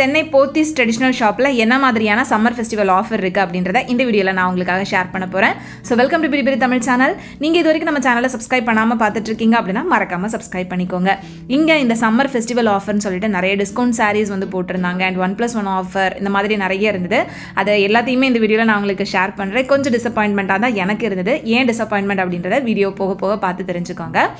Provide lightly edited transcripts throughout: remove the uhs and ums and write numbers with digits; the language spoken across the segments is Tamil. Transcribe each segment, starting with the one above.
சென்னை போத்தீஸ் ட்ரெடிஷ்னல் ஷாப்பில் என்ன மாதிரியான சம்மர் ஃபெஸ்டிவல் ஆஃபர் இருக்குது அப்படின்றத இந்த வீடியோவில் நான் உங்களுக்காக ஷேர் பண்ண போகிறேன். ஸோ வெல்கம் டு பிரி பிரி தமிழ் சேனல். நீங்கள் இது வரைக்கும் நம்ம சேனலை சப்ஸ்கிரைப் பண்ணாமல் பார்த்துட்டு இருக்கீங்க அப்படின்னா மறக்காமல் சப்ஸ்கிரைப் பண்ணிக்கோங்க. இங்கே இந்த சம்மர் ஃபெஸ்டிவல் ஆஃபர்னு சொல்லிட்டு நிறைய டிஸ்கவுண்ட் சாரீஸ் வந்து போட்டிருந்தாங்க. அண்ட் 1+1 ஆஃபர் இந்த மாதிரி நிறைய இருந்தது. அதை எல்லாத்தையுமே இந்த வீடியோவில் நான் உங்களுக்கு ஷேர் பண்ணுறேன். கொஞ்சம் டிசப்பாயின்மெண்ட்டாக தான் எனக்கு இருந்தது. ஏன் டிசப்பாயின்மெண்ட் அப்படின்றத வீடியோ போக போக பார்த்து தெரிஞ்சுக்கோங்க.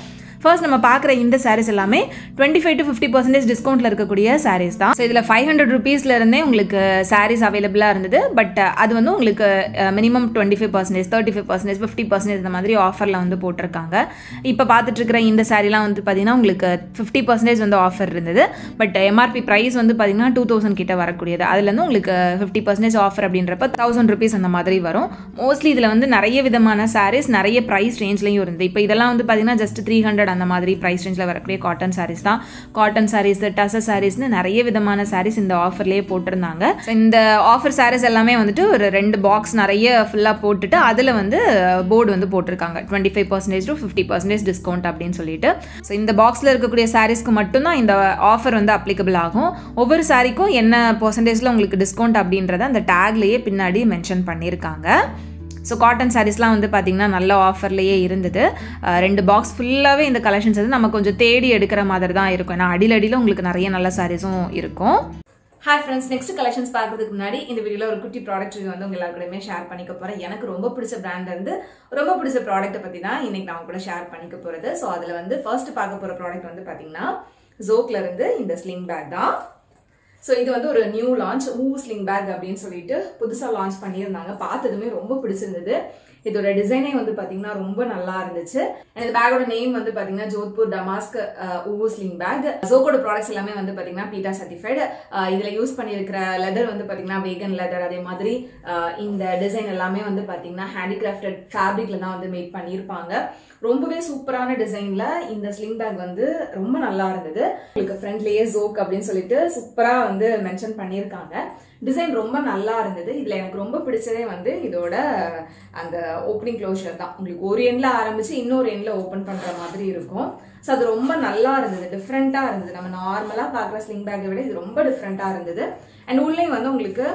ஃபர்ஸ்ட் நம்ம பார்க்குற இந்த சாரீஸ் எல்லாமே 25 to 50% டிஸ்கவுண்ட்டில் இருக்கக்கூடிய சாரீஸ் தான். ஸோ இதில் 500 rupeesலேருந்தே உங்களுக்கு சாரீஸ் அவைலபிளாக இருந்தது. பட் அது வந்து உங்களுக்கு மினிமம் 25%, 35%, 50% இந்த மாதிரி ஆஃபரில் வந்து போட்டிருக்காங்க. இப்போ பார்த்துட்ருக்கிற இந்த சாரீலாம் வந்து பார்த்திங்கன்னா உங்களுக்கு 50% வந்து ஆஃபர் இருந்தது. பட் எம்ஆர்பி ப்ரைஸ் வந்து பார்த்திங்கன்னா 2000 கிட்ட வரக்கூடியது. அதுலேருந்து உங்களுக்கு 50% ஆஃபர் அப்படின்றப்ப 1000 rupees அந்த மாதிரி வரும். மோஸ்ட்லி இதில் வந்து நிறைய விதமான சாரீஸ் நிறைய ப்ரைஸ் ரேஞ்ச்லையும் இருந்தது. இப்போ இதெல்லாம் வந்து பார்த்திங்கன்னா ஜஸ்ட் 300 அந்த மாதிரி ப்ரைஸ் ரேஞ்சில் வரக்கூடிய காட்டன் சாரீஸ் தான். காட்டன் சாரீஸ், டசர் சாரீஸ்னு நிறைய விதமான சாரீஸ் இந்த ஆஃபர்லேயே போட்டிருந்தாங்க. இந்த ஆஃபர் சாரீஸ் எல்லாமே வந்துட்டு ஒரு 2 பாக்ஸ் நிறைய ஃபுல்லாக போட்டுட்டு அதில் வந்து போர்டு வந்து போட்டிருக்காங்க 25% to 50% டிஸ்கவுண்ட் அப்படின்னு சொல்லிட்டு. ஸோ இந்த பாக்ஸில் இருக்கக்கூடிய சாரீஸ்க்கு மட்டும்தான் இந்த ஆஃபர் வந்து அப்ளிகபிள் ஆகும். ஒவ்வொரு சாரீக்கும் என்ன பர்சன்டேஜில் உங்களுக்கு டிஸ்கவுண்ட் அப்படின்றத அந்த டேக்லேயே பின்னாடி மென்ஷன் பண்ணியிருக்காங்க. ஸோ காட்டன் சாரீஸ்லாம் வந்து பார்த்திங்கன்னா நல்ல ஆஃபர்லேயே இருந்தது. 2 பாக்ஸ் ஃபுல்லாகவே இந்த கலெக்ஷன்ஸ் வந்து நம்ம கொஞ்சம் தேடி எடுக்கிற மாதிரி தான் இருக்கும். ஏன்னா அடியில் உங்களுக்கு நிறைய நல்ல சாரீஸும் இருக்கும். ஹாய் ஃப்ரெண்ட்ஸ், நெக்ஸ்ட் கலெக்ஷன்ஸ் பார்க்கறதுக்கு முன்னாடி இந்த வீடியோவில் ஒரு குட்டி ப்ராடக்ட் ரிவ்யூ வந்து உங்க எல்லாருக்கூடயுமே ஷேர் பண்ணிக்க போகிறேன். எனக்கு ரொம்ப பிடிச்ச பிராண்ட் வந்து ரொம்ப பிடிச்ச ப்ராடக்ட்டை பற்றி தான் இன்னைக்கு நான் கூட ஷேர் பண்ணிக்க போகிறது. ஸோ அதில் வந்து ஃபர்ஸ்ட் பார்க்க போகிற ப்ராடக்ட் வந்து பார்த்திங்கன்னா ஜோக்ல இருந்து இந்த ஸ்லிங் பேக் தான். ஸோ இது வந்து ஒரு நியூ லான்ச் ஸ்லிங் பேக் அப்படின்னு சொல்லிட்டு புதுசாக லான்ச் பண்ணியிருந்தாங்க. பார்த்ததுமே ரொம்ப பிடிச்சிருந்தது. இதோட டிசைனே வந்து பார்த்தீங்கன்னா ரொம்ப நல்லா இருந்துச்சு. இந்த பேக்கோட நேம் வந்து பார்த்தீங்கன்னா ஜோத்பூர் டமாஸ்க் ஸ்லிங் பேக். ஜோக்கோட ப்ராடக்ட்ஸ் எல்லாமே வந்து பார்த்தீங்கன்னா பீட்டா சர்டிஃபைடு. இதில் யூஸ் பண்ணியிருக்கிற லெதர் வந்து பார்த்தீங்கன்னா வேகன் லெதர். அதே மாதிரி இந்த டிசைன் எல்லாமே வந்து பார்த்தீங்கன்னா ஹேண்டிகிராஃப்டட் ஃபேப்ரிக்ல தான் வந்து மேக் பண்ணியிருப்பாங்க. ரொம்பவே சூப்பரான டிசைன்ல இந்த ஸ்லிங் பேக் வந்து ரொம்ப நல்லா இருந்தது. உங்களுக்கு ஃப்ரண்ட்லேயே ஜோக் அப்படின்னு சொல்லிட்டு சூப்பரா வந்து மென்ஷன் பண்ணியிருக்காங்க. டிசைன் ரொம்ப நல்லா இருந்தது. இதுல எனக்கு ரொம்ப பிடிச்சதே வந்து இதோட அந்த ஓப்பனிங் க்ளோஷர் தான். உங்களுக்கு ஒரு எண்ட்ல ஆரம்பிச்சு இன்னொரு எண்ட்ல ஓப்பன் பண்ற மாதிரி இருக்கும். ஸோ அது ரொம்ப நல்லா இருந்தது, டிஃப்ரெண்டா இருந்தது. நம்ம நார்மலா பார்க்குற ஸ்லிங் பேக்கை விட இது ரொம்ப டிஃப்ரெண்டா இருந்தது. அண்ட் உள்ளே வந்து உங்களுக்கு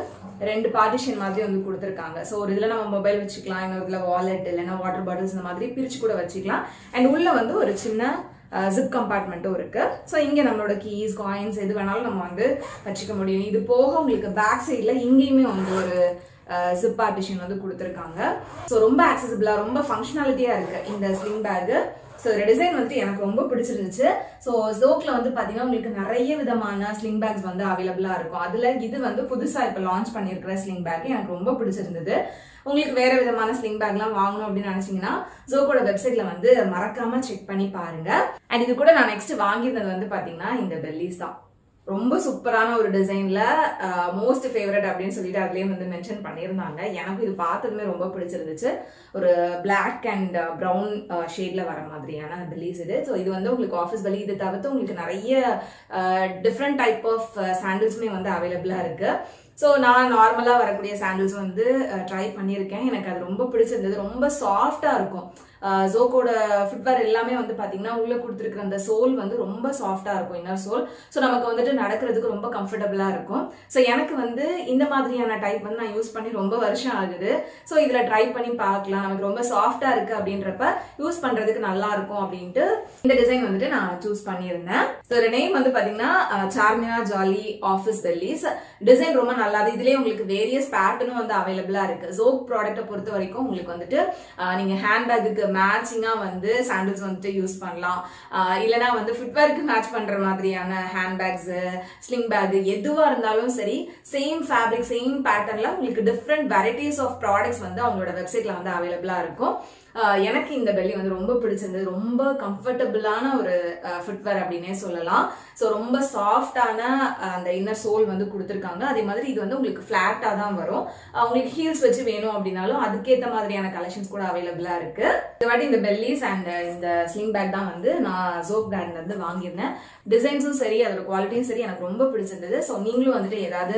2 பார்ட்டிஷன் மாதிரி வந்து கொடுத்துருக்காங்க. ஸோ ஒரு இதில் நம்ம மொபைல் வச்சுக்கலாம், இன்னொரு இதில் வாலெட் இல்லைன்னா வாட்டர் பாட்டில்ஸ் இந்த மாதிரி பிரிச்சு கூட வச்சுக்கலாம். அண்ட் உள்ள வந்து ஒரு சின்ன ஜிப் கம்பார்ட்மெண்ட்டும் இருக்கு. ஸோ இங்கே நம்மளோட கீஸ், காயின்ஸ் எது வேணாலும் நம்ம வந்து வச்சுக்க முடியும். இது போக உங்களுக்கு பேக் சைடில் இங்கேயுமே வந்து ஒரு ஜிப் பார்ட்டிஷன் வந்து கொடுத்துருக்காங்க. ஸோ ரொம்ப ஆக்சசிபிளா ரொம்ப ஃபங்க்ஷனாலிட்டியா இருக்கு இந்த ஸ்லிங் பேக். ஸோ டிசைன் வந்து எனக்கு ரொம்ப பிடிச்சிருந்துச்சு. ஸோ ஜோக்ல வந்து பார்த்தீங்கன்னா உங்களுக்கு நிறைய விதமான ஸ்லிங் பேக்ஸ் வந்து அவைலபிளாக இருக்கும். அதில் இது வந்து புதுசாக இப்போ லான்ச் பண்ணியிருக்கிற ஸ்லிங் பேக் எனக்கு ரொம்ப பிடிச்சிருந்தது. உங்களுக்கு வேற விதமான ஸ்லிங் பேக்லாம் வாங்கணும் அப்படின்னு நினைச்சீங்கன்னா ஜோக்கோட வெப்சைட்ல வந்து மறக்காம செக் பண்ணி பாருங்க. அண்ட் இது கூட நான் நெக்ஸ்ட் வாங்கியிருந்தது வந்து பார்த்தீங்கன்னா இந்த பெல்லிஸ் தான். ரொம்ப சூப்பரான ஒரு டிசைன்ல மோஸ்ட் ஃபேவரட் அப்படின்னு சொல்லிட்டு அதுலயே வந்து மென்ஷன் பண்ணியிருந்தாங்க. எனக்கு இது பார்த்ததுமே ரொம்ப பிடிச்சிருந்துச்சு. ஒரு பிளாக் அண்ட் ப்ரௌன் ஷேட்ல வர மாதிரியான பெல்லிஸ் இது. ஸோ இது வந்து உங்களுக்கு ஆஃபீஸ் பெல்லி. இது தவிர்த்து உங்களுக்கு நிறைய டிஃப்ரெண்ட் டைப் ஆஃப் சாண்டில்ஸுமே வந்து அவைலபிளா இருக்கு. ஸோ நான் நார்மலாக வரக்கூடிய சாண்டில்ஸ் வந்து ட்ரை பண்ணியிருக்கேன். எனக்கு அது ரொம்ப பிடிச்சிருந்தது. ரொம்ப சாஃப்டாக இருக்கும். ஜோக்கோட ஃபுட்வேர் எல்லாமே வந்து பார்த்தீங்கன்னா உள்ளே கொடுத்துருக்குற அந்த சோல் வந்து ரொம்ப சாஃப்டாக இருக்கும், இன்னர் சோல். ஸோ நமக்கு வந்துட்டு நடக்கிறதுக்கு ரொம்ப கம்ஃபர்டபுளாக இருக்கும். ஸோ எனக்கு வந்து இந்த மாதிரியான டைப் வந்து நான் யூஸ் பண்ணி ரொம்ப வருஷம் ஆகுது. ஸோ இதில் ட்ரை பண்ணி பார்க்கலாம், நமக்கு ரொம்ப சாஃப்டாக இருக்குது அப்படின்றப்ப யூஸ் பண்ணுறதுக்கு நல்லா இருக்கும் அப்படின்ட்டு இந்த டிசைன் வந்துட்டு நான் சூஸ் பண்ணியிருந்தேன். ஸோ இதோட நேம் வந்து பார்த்தீங்கன்னா சார்மினா ஜாலி ஆஃபீஸ் பெல்லிஸ். டிசைன் ரொம்ப நல்லா இருக்கு. இதுலேயே உங்களுக்கு வேரியஸ் பேட்டர்னும் வந்து அவைலபிளாக இருக்கு. ஜோக் ப்ராடக்ட்டை பொறுத்த வரைக்கும் உங்களுக்கு வந்துட்டு நீங்கள் ஹேண்ட்பேக்கு மேட்சிங்கா வந்து சாண்டில்ஸ் வந்துட்டு யூஸ் பண்ணலாம். இல்லைன்னா வந்து ஃபுட்வேருக்கு மேட்ச் பண்ற மாதிரியான ஹேண்ட்பேக்ஸ், ஸ்லிங் பேக் எதுவா இருந்தாலும் சரி, சேம் ஃபேப்ரிக் சேம் பேட்டர்ன்ல உங்களுக்கு டிஃப்ரெண்ட் வெரைட்டிஸ் ஆஃப் ப்ராடக்ட்ஸ் வந்து அவங்களோட வெப்சைட்ல வந்து அவைலபிளா இருக்கும். எனக்கு இந்த பெல்லி வந்து ரொம்ப பிடிச்சிருந்தது. ரொம்ப கம்ஃபர்டபுளான ஒரு ஃபுட்வேர் அப்படின்னே சொல்லலாம். ஸோ ரொம்ப சாஃப்டான அந்த இன்னர் சோல் வந்து கொடுத்துருக்காங்க. அதே மாதிரி இது வந்து உங்களுக்கு ஃபிளாட்டா தான் வரும். உங்களுக்கு ஹீல்ஸ் வச்சு வேணும் அப்படின்னாலும் அதுக்கேற்ற மாதிரியான கலெக்ஷன்ஸ் கூட அவைலபிளா இருக்கு. இந்த வாட்டி இந்த பெல்லிஸ் அண்ட் இந்த ஸ்லிங் பேக் தான் வந்து நான் ஜோக் பிராண்ட்ல இருந்து வாங்கியிருந்தேன். டிசைன்ஸும் சரி அதோட குவாலிட்டியும் சரி எனக்கு ரொம்ப பிடிச்சிருந்தது. ஸோ நீங்களும் வந்துட்டு ஏதாவது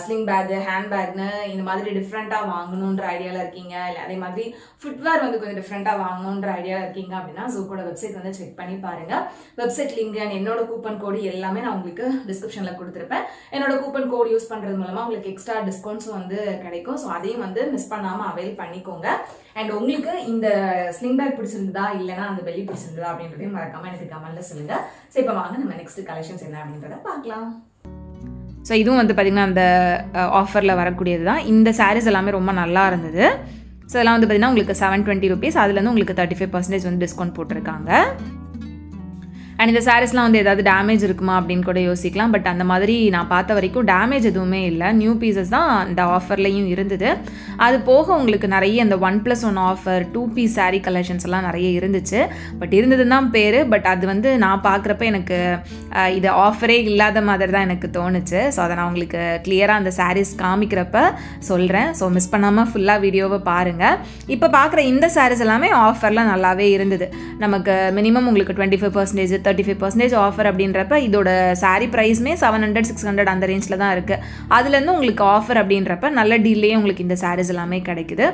ஸ்லிங் பேக், ஹேண்ட் பேக்னு இந்த மாதிரி டிஃப்ரெண்டா வாங்கணுன்ற ஐடியால இருக்கீங்க, இல்லை அதே மாதிரி ஃபுட்வேர் வந்து கொஞ்சம் டிஃப்ரெண்ட்டாக வாங்கணுன்ற ஐடியா இருக்கீங்க அப்படின்னா ஜூக்கோட வெப்சைட் வந்து செக் பண்ணி பாருங்க. வெப்சைட் லிங்க் அண்ட் என்னோட கூப்பன் கோடு எல்லாமே நான் உங்களுக்கு டிஸ்கிரிப்ஷனில் கொடுத்துருப்பேன். என்னோட கூப்பன் கோடு யூஸ் பண்ணுறது மூலமாக உங்களுக்கு எக்ஸ்ட்ரா டிஸ்கவுண்ட்ஸும் வந்து கிடைக்கும். ஸோ அதையும் வந்து மிஸ் பண்ணாமல் அவைல் பண்ணிக்கோங்க. அண்ட் உங்களுக்கு இந்த ஸ்லிங் பேக் பிடிச்சிருந்ததா இல்லைன்னா அந்த பெல்லி பிடிச்சிருந்ததா அப்படின்றதையும் மறக்காம எனக்கு கமெண்ட்ல சொல்லுங்க. ஸோ இப்போ வாங்க நம்ம நெக்ஸ்ட் கலெக்ஷன்ஸ் என்ன அப்படின்றத பார்க்கலாம். ஸோ இதுவும் வந்து பார்த்திங்கன்னா அந்த ஆஃபரில் வரக்கூடியது தான். இந்த சாரீஸ் எல்லாமே ரொம்ப நல்லா இருந்தது. ஸோ இதெல்லாம் வந்து பார்த்திங்கன்னா உங்களுக்கு 720 rupees, அதுலேருந்து உங்களுக்கு 35% வந்து டிஸ்கவுண்ட் போட்டிருக்காங்க. அண்ட் இந்த சாரீஸ்லாம் வந்து ஏதாவது டேமேஜ் இருக்குமா அப்படின்னு கூட யோசிக்கலாம். பட் அந்த மாதிரி நான் பார்த்த வரைக்கும் டேமேஜ் எதுவுமே இல்லை. நியூ பீசஸ் தான் இந்த ஆஃபர்லையும் இருந்தது. அது போக உங்களுக்கு நிறைய இந்த 1+1 ஆஃபர் 2 piece சாரீ கலெக்ஷன்ஸ் எல்லாம் நிறைய இருந்துச்சு. பட் இருந்ததுன்னு தான் பேர். பட் அது வந்து நான் பார்க்குறப்ப எனக்கு இது ஆஃபரே இல்லாத மாதிரி தான் எனக்கு தோணுச்சு. ஸோ அதை நான் உங்களுக்கு கிளியராக அந்த சாரீஸ் காமிக்கிறப்ப சொல்கிறேன். ஸோ மிஸ் பண்ணாமல் ஃபுல்லாக வீடியோவை பாருங்கள். இப்போ பார்க்குற இந்த சாரீஸ் எல்லாமே ஆஃபரில் நல்லாவே இருந்தது. நமக்கு மினிமம் உங்களுக்கு 25%, 35% ஆஃபர் அப்படின்றப்ப இதோட சாரீ ப்ரைஸுமே 700, 600 அந்த ரேஞ்சில் தான் இருக்குது. அதுலேருந்து உங்களுக்கு ஆஃபர் அப்படின்றப்ப நல்ல டீல்லையே உங்களுக்கு இந்த சாரீஸ் எல்லாமே கிடைக்குது.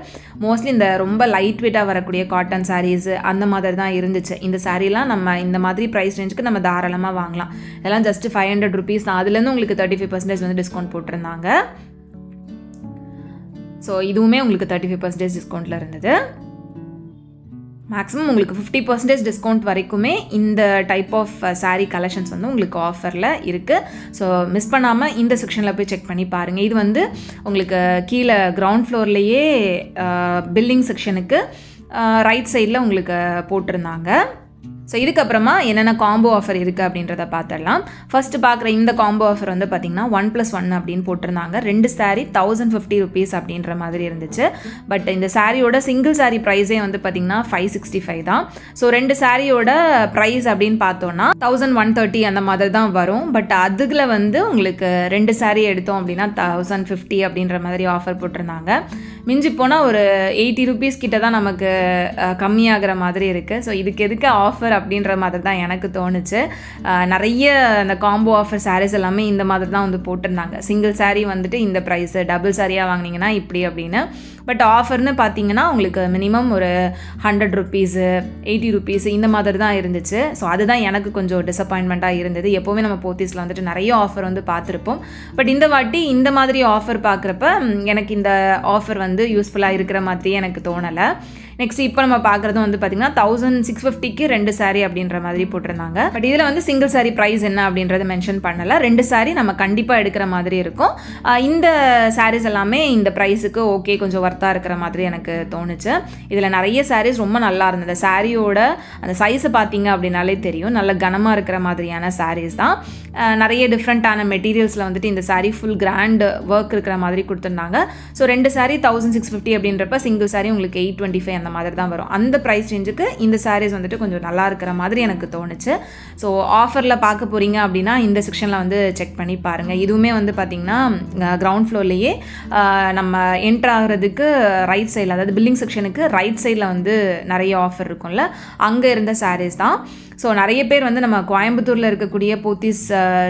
மோஸ்ட்லி இந்த ரொம்ப லைட் வெயிட்டாக வரக்கூடிய காட்டன் சாரீஸ் அந்த மாதிரி தான் இருந்துச்சு. இந்த சாரீலாம் நம்ம இந்த மாதிரி ப்ரைஸ் ரேஞ்சுக்கு நம்ம தாராளமாக வாங்கலாம். இதெல்லாம் ஜஸ்ட் 500 rupees தான். அதுலேருந்து உங்களுக்கு 35% வந்து டிஸ்கவுண்ட் போட்டிருந்தாங்க. ஸோ இதுவுமே உங்களுக்கு 35% டிஸ்கவுண்ட்டில் இருந்தது. மேக்ஸிமம் உங்களுக்கு 50% டிஸ்கவுண்ட் வரைக்குமே இந்த டைப் ஆஃப் சாரீ கலெக்ஷன்ஸ் வந்து உங்களுக்கு ஆஃபரில் இருக்குது. ஸோ மிஸ் பண்ணாமல் இந்த செக்ஷனில் போய் செக் பண்ணி பாருங்கள். இது வந்து உங்களுக்கு கீழே கிரவுண்ட் ஃப்ளோர்லேயே பில்லிங் செக்ஷனுக்கு ரைட் சைடில் உங்களுக்கு போட்டிருந்தாங்க. ஸோ இதுக்கப்புறமா என்னென்ன காம்போ ஆஃபர் இருக்குது அப்படின்றத பார்த்துடலாம். ஃபஸ்ட்டு பார்க்குற இந்த காம்போ ஆஃபர் வந்து பார்த்திங்கன்னா 1+1 அப்படின்னு போட்டிருந்தாங்க. 2 சாரீ 1050 rupees அப்படின்ற மாதிரி இருந்துச்சு. பட் இந்த சாரியோட சிங்கிள் சாரீ ப்ரைஸே வந்து பார்த்திங்கன்னா 565 தான். ஸோ 2 சாரியோட ப்ரைஸ் அப்படின்னு பார்த்தோன்னா 1130 அந்த மாதிரி தான் வரும். பட் அதுல வந்து உங்களுக்கு 2 சாரீ எடுத்தோம் அப்படின்னா 1050 அப்படின்ற மாதிரி ஆஃபர் போட்டிருந்தாங்க. மிஞ்சி போனால் ஒரு 80 rupees கிட்ட தான் நமக்கு கம்மியாகிற மாதிரி இருக்குது. ஸோ இதுக்கு எதுக்கு ஆஃபர் அப்படின்ற மாதிரி தான் எனக்கு தோணுச்சு. நிறைய அந்த காம்போ ஆஃபர் சாரீஸ் எல்லாமே இந்த மாதிரி தான் வந்து போட்டிருந்தாங்க. சிங்கிள் சாரீ வந்துட்டு இந்த ப்ரைஸு, டபுள் சாரியாக வாங்கினீங்கன்னா இப்படி அப்படின்னு. பட் ஆஃபர்னு பார்த்தீங்கன்னா உங்களுக்கு மினிமம் ஒரு 100 rupees, 80 rupees இந்த மாதிரி தான் இருந்துச்சு. ஸோ அதுதான் எனக்கு கொஞ்சம் டிசப்பாயின்மெண்ட்டாக இருந்தது. எப்போவுமே நம்ம போத்தீஸில் வந்துட்டு நிறைய ஆஃபர் வந்து பார்த்துருப்போம். பட் இந்த வாட்டி இந்த மாதிரி ஆஃபர் பார்க்குறப்ப எனக்கு இந்த ஆஃபர் வந்து யூஸ்ஃபுல்லாக இருக்கிற மாதிரியே எனக்கு தோணலை. நெக்ஸ்ட் இப்போ நம்ம பார்க்குறது வந்து பார்த்திங்கன்னா 1650க்கு 2 சாரீ அப்படின்ற மாதிரி போட்டிருந்தாங்க. பட் இதில் வந்து சிங்கிள் சாரீ ப்ரைஸ் என்ன அப்படின்றத மென்ஷன் பண்ணலை. 2 சாரீ நம்ம கண்டிப்பாக எடுக்கிற மாதிரி இருக்கும். இந்த சாரீஸ் எல்லாமே இந்த ப்ரைஸுக்கு ஓகே, கொஞ்சம் ஒர்த்தாக இருக்கிற மாதிரி எனக்கு தோணுச்சு. இதில் நிறைய சாரீஸ் ரொம்ப நல்லா இருந்தது. சாரியோட அந்த சைஸை பார்த்தீங்க அப்படின்னாலே தெரியும், நல்ல கனமாக இருக்கிற மாதிரியான சாரீஸ் தான். நிறைய டிஃப்ரெண்ட்டான மெட்டீரியல்ஸில் வந்துட்டு இந்த சாரீ ஃபுல் கிராண்ட் ஒர்க் இருக்கிற மாதிரி கொடுத்துருந்தாங்க. ஸோ 2 சாரீ 1650 அப்படின்றப்ப சிங்கிள் சாரீ உங்களுக்கு 825 அந்த மாதிரி தான் வரும். அந்த ப்ரைஸ் ரேஞ்சுக்கு இந்த சாரீஸ் வந்துட்டு கொஞ்சம் நல்லா இருக்கிற மாதிரி எனக்கு தோணுச்சு. ஸோ ஆஃபரில் பார்க்க போகிறீங்க அப்படின்னா இந்த செக்ஷனில் வந்து செக் பண்ணி பாருங்கள். இதுவுமே வந்து பார்த்திங்கன்னா கிரவுண்ட் ஃப்ளோர்லேயே நம்ம என்ட்ரு ஆகிறதுக்கு ரைட் சைடில், அதாவது பில்லிங் செக்ஷனுக்கு ரைட் சைடில் வந்து நிறைய ஆஃபர் இருக்கும்ல, அங்கே இருந்த சாரீஸ் தான். ஸோ நிறைய பேர் வந்து நம்ம கோயம்புத்தூரில் இருக்கக்கூடிய போத்தீஸ்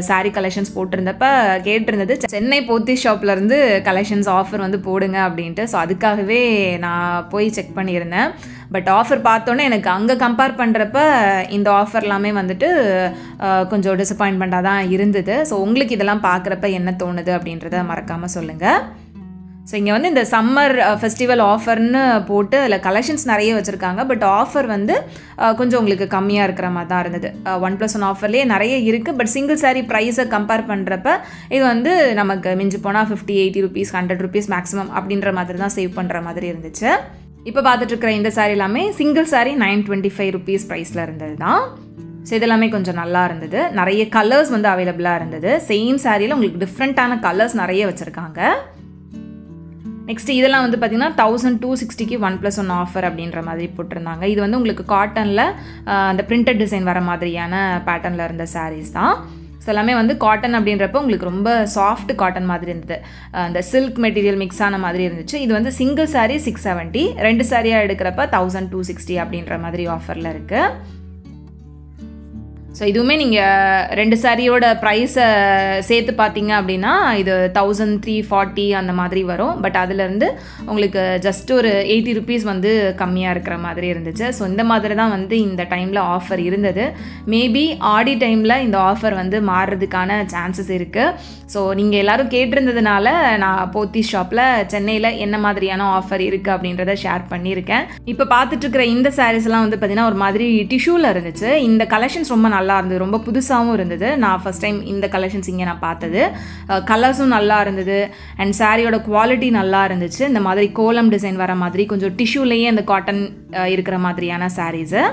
சாரீ கலெக்ஷன்ஸ் போட்டிருந்தப்ப கேட்டிருந்தது, சென்னை போத்தீஸ் ஷாப்லேருந்து கலெக்ஷன்ஸ் ஆஃபர் வந்து போடுங்க அப்படின்ட்டு. ஸோ அதுக்காகவே நான் போய் செக் பண்ணியிருந்தேன். பட் ஆஃபர் பார்த்தோன்னே எனக்கு அங்கே கம்பேர் பண்ணுறப்ப இந்த ஆஃபர் எல்லாமே வந்துட்டு கொஞ்சம் டிசப்பாயின்மெண்ட்டாக தான் இருந்தது. ஸோ உங்களுக்கு இதெல்லாம் பார்க்குறப்ப என்ன தோணுது அப்படின்றத மறக்காமல் சொல்லுங்கள். ஸோ இங்கே வந்து இந்த சம்மர் ஃபெஸ்டிவல் ஆஃபர்னு போட்டு அதில் கலெக்ஷன்ஸ் நிறைய வச்சுருக்காங்க. பட் ஆஃபர் வந்து கொஞ்சம் உங்களுக்கு கம்மியாக இருக்கிற மாதிரி தான் இருந்தது. 1+1 ஆஃபர்லேயே நிறைய இருக்குது. பட் சிங்கிள் சாரீ ப்ரைஸை கம்பேர் பண்ணுறப்ப இது வந்து நமக்கு மிஞ்சி போனால் 50, 80 rupees, 100 rupees மேக்ஸிமம் அப்படின்ற மாதிரி தான் சேவ் பண்ணுற மாதிரி இருந்துச்சு. இப்போ பார்த்துட்ருக்கிற இந்த சாரீ எல்லாமே சிங்கிள் சாரீ 925 rupees ப்ரைஸில் இருந்தது தான். ஸோ இதெல்லாமே கொஞ்சம் நல்லா இருந்தது. நிறைய கலர்ஸ் வந்து அவைலபிளாக இருந்தது. சேம் சாரியில் உங்களுக்கு டிஃப்ரெண்ட்டான கலர்ஸ் நிறைய வச்சுருக்காங்க. நெக்ஸ்ட் இதெல்லாம் வந்து பார்த்திங்கன்னா 1260க்கு 1+1 ஆஃபர் அப்படின்ற மாதிரி போட்டிருந்தாங்க. இது வந்து உங்களுக்கு காட்டனில் அந்த பிரிண்டட் டிசைன் வர மாதிரியான பேட்டர்னில் இருந்த சாரீஸ் தான். ஸோ எல்லாமே வந்து காட்டன் அப்படின்றப்ப உங்களுக்கு ரொம்ப சாஃப்ட் காட்டன் மாதிரி இருந்தது. அந்த சில்க் மெட்டீரியல் மிக்ஸ் ஆன மாதிரி இருந்துச்சு. இது வந்து சிங்கிள் சாரீ 670, 2 சாரியாக எடுக்கிறப்ப 1260 அப்படின்ற மாதிரி ஆஃபரில் இருக்குது. ஸோ இதுவுமே நீங்கள் 2 சாரியோட ப்ரைஸை சேர்த்து பார்த்தீங்க அப்படின்னா இது 1340 அந்த மாதிரி வரும். பட் அதுலேருந்து உங்களுக்கு ஜஸ்ட் ஒரு 80 rupees வந்து கம்மியாக இருக்கிற மாதிரி இருந்துச்சு. ஸோ இந்த மாதிரி தான் வந்து இந்த டைமில் ஆஃபர் இருந்தது. மேபி ஆடி டைமில் இந்த ஆஃபர் வந்து மாறுறதுக்கான சான்சஸ் இருக்குது. ஸோ நீங்கள் எல்லோரும் கேட்டிருந்ததுனால நான் போத்தீஸ் ஷாப்பில் சென்னையில் என்ன மாதிரியான ஆஃபர் இருக்குது அப்படின்றத ஷேர் பண்ணியிருக்கேன். இப்போ பார்த்துட்ருக்கிற இந்த சாரீஸ்லாம் வந்து பார்த்திங்கன்னா ஒரு மாதிரி டிஷ்யூவில் இருந்துச்சு. இந்த கலெக்ஷன்ஸ் ரொம்ப நல்லா இருந்தது, ரொம்ப புதுசாகவும் இருந்தது. நான் ஃபஸ்ட் டைம் இந்த கலெக்ஷன்ஸ் இங்கே நான் பார்த்தது. கலர்ஸும் நல்லா இருந்தது அண்ட் சாரியோட குவாலிட்டி நல்லா இருந்துச்சு. இந்த மாதிரி கோலம் டிசைன் வர மாதிரி கொஞ்சம் டிஷ்யூலேயே அந்த காட்டன் இருக்கிற மாதிரியான சாரீஸு.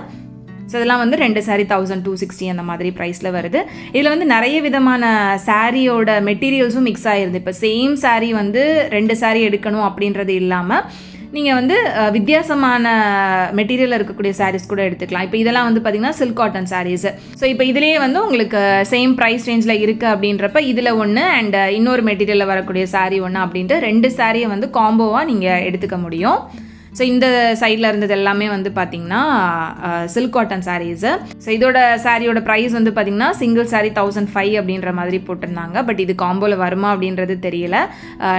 ஸோ இதெல்லாம் வந்து 2 சாரீ 1260 அந்த மாதிரி ப்ரைஸில் வருது. இதில் வந்து நிறைய விதமான சாரியோட மெட்டீரியல்ஸும் மிக்ஸ் ஆகிருது. இப்போ சேம் சாரீ வந்து 2 சாரீ எடுக்கணும் அப்படின்றது இல்லாமல் நீங்கள் வந்து வித்தியாசமான மெட்டீரியலில் இருக்கக்கூடிய சாரீஸ் கூட எடுத்துக்கலாம். இப்போ இதெல்லாம் வந்து பார்த்திங்கன்னா சில்க் காட்டன் சாரீஸு. ஸோ இப்போ இதிலேயே வந்து உங்களுக்கு சேம் ப்ரைஸ் ரேஞ்சில் இருக்குது அப்படின்றப்ப இதில் ஒன்று அண்ட் இன்னொரு மெட்டீரியலில் வரக்கூடிய சாரீ ஒன்று அப்படின்ட்டு 2 சாரியை வந்து காம்போவாக நீங்கள் எடுத்துக்க முடியும். ஸோ இந்த சைடில் இருந்தது எல்லாமே வந்து பார்த்திங்கன்னா சில்க் காட்டன் சாரீஸு. ஸோ இதோட சாரியோட ப்ரைஸ் வந்து பார்த்திங்கன்னா சிங்கிள் சாரீ 1005 அப்படின்ற மாதிரி போட்டிருந்தாங்க. பட் இது காம்போவில் வருமா அப்படின்றது தெரியல.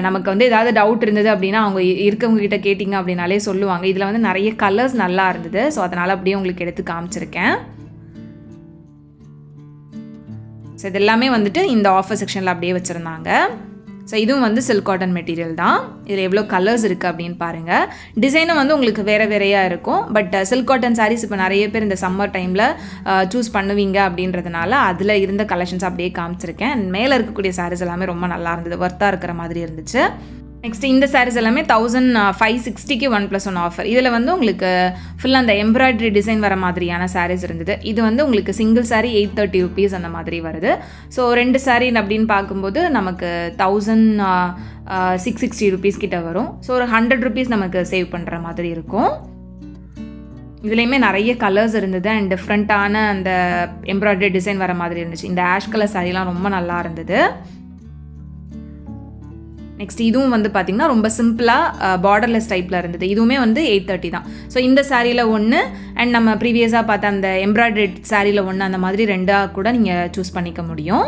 நமக்கு வந்து ஏதாவது டவுட் இருந்தது அப்படின்னா அவங்க இருக்கவங்க கிட்ட கேட்டிங்க அப்படின்னாலே சொல்லுவாங்க. இதில் வந்து நிறைய கலர்ஸ் நல்லா இருந்தது. ஸோ அதனால் அப்படியே உங்களுக்கு எடுத்து காமிச்சிருக்கேன். ஸோ இது எல்லாமே வந்துட்டு இந்த ஆஃபர் செக்ஷனில் அப்படியே வச்சுருந்தாங்க. ஸோ இதுவும் வந்து சில்க் காட்டன் மெட்டீரியல் தான். இதில் எவ்வளோ கலர்ஸ் இருக்குது அப்படின்னு பாருங்கள். டிசைனும் வந்து உங்களுக்கு வேறு வேறையாக இருக்கும். பட் சில்க் காட்டன் சாரீஸ் இப்போ நிறைய பேர் இந்த சம்மர் டைமில் சூஸ் பண்ணுவீங்க அப்படின்றதுனால அதில் இருந்த கலெக்ஷன்ஸ் அப்படியே காமிச்சிருக்கேன். மேலே இருக்கக்கூடிய சாரீஸ் எல்லாமே ரொம்ப நல்லா இருந்தது, ஒர்த்தாக இருக்கிற மாதிரி இருந்துச்சு. நெக்ஸ்ட் இந்த சாரீஸ் எல்லாமே 1560க்கு 1+1 ஆஃபர். இதில் வந்து உங்களுக்கு ஃபுல்லாக அந்த எம்ப்ராய்டரி டிசைன் வர மாதிரியான சாரீஸ் இருந்தது. இது வந்து உங்களுக்கு சிங்கிள் சாரீ 830 rupees அந்த மாதிரி வருது. ஸோ 2 சாரீ அப்படின்னு பார்க்கும்போது நமக்கு 1660 rupees கிட்ட வரும். ஸோ ஒரு 100 rupees நமக்கு சேவ் பண்ணுற மாதிரி இருக்கும். இதுலேயுமே நிறைய கலர்ஸ் இருந்தது அண்ட் டிஃப்ரெண்ட்டான அந்த எம்ப்ராய்டரி டிசைன் வர மாதிரி இருந்துச்சு. இந்த ஆஷ் கலர் சாரீலாம் ரொம்ப நல்லா இருந்தது. நெக்ஸ்ட் இதுவும் வந்து பார்த்திங்கன்னா ரொம்ப சிம்பிளாக பார்டர்லெஸ் டைப்பில் இருந்தது. இதுவுமே வந்து 830 தான். ஸோ இந்த சாரியில் ஒன்று அண்ட் நம்ம ப்ரீவியஸாக பார்த்த அந்த எம்ப்ராய்டரி சாரியில் ஒன்று அந்த மாதிரி 2ஆக கூட நீங்கள் சூஸ் பண்ணிக்க முடியும்.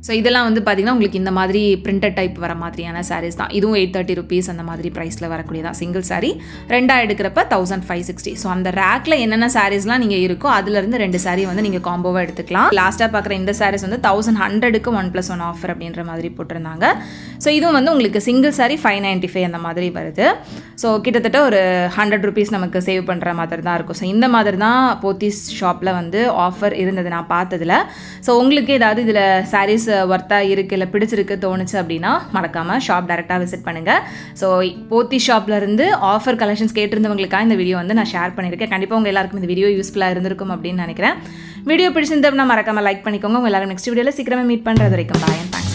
ஸோ இதெல்லாம் வந்து பார்த்திங்கன்னா உங்களுக்கு இந்த மாதிரி பிரிண்டட் டைப் வர மாதிரியான சாரீஸ் தான். இதுவும் 830 rupees அந்த மாதிரி ப்ரைஸில் வரக்கூடியதான். சிங்கிள் சாரீ 2ஆக எடுக்கிறப்ப 1560. ஸோ அந்த ரேக்கில் என்னென்ன சாரீஸ்லாம் நீங்கள் இருக்கோ அதுலேருந்து 2 சாரீ வந்து நீங்கள் காம்போவாக எடுத்துக்கலாம். லாஸ்ட்டாக பார்க்குற இந்த சாரீஸ் வந்து 1100க்கு 1+1 ஆஃபர் அப்படின்ற மாதிரி போட்டிருந்தாங்க. ஸோ இதுவும் வந்து உங்களுக்கு சிங்கிள் சாரீ 595 அந்த மாதிரி வருது. ஸோ கிட்டத்தட்ட ஒரு 100 rupees நமக்கு சேவ் பண்ணுற மாதிரி தான் இருக்கும். ஸோ இந்த மாதிரி தான் போத்தீஸ் ஷாப்பில் வந்து ஆஃபர் இருந்தது நான் பார்த்ததில். ஸோ உங்களுக்கு ஏதாவது இதில் சாரீஸ் ஒர்த்தாக இருக்குது இல்லை பிடிச்சிருக்கு தோணுச்சு அப்படின்னா மறக்காமல் ஷாப் டைரெக்டாக விசிட் பண்ணுங்கள். ஸோ போத்தீஸ் ஷாப்லேருந்து ஆஃபர் கலெக்ஷன்ஸ் கேட்டிருந்தவங்களுக்காக இந்த வீடியோ வந்து நான் ஷேர் பண்ணியிருக்கேன். கண்டிப்பாக உங்கள் எல்லாருக்கும் இந்த வீடியோ யூஸ்ஃபுல்லாக இருந்திருக்கும் அப்படின்னு நினைக்கிறேன். வீடியோ பிடிச்சிருந்தா மறக்காமல் லைக் பண்ணிக்கோங்க. உங்கள் எல்லாரும் நெக்ஸ்ட் வீடியோவில் சீக்கிரமாக மீட் பண்ணுறது வரைக்கும் பாய்.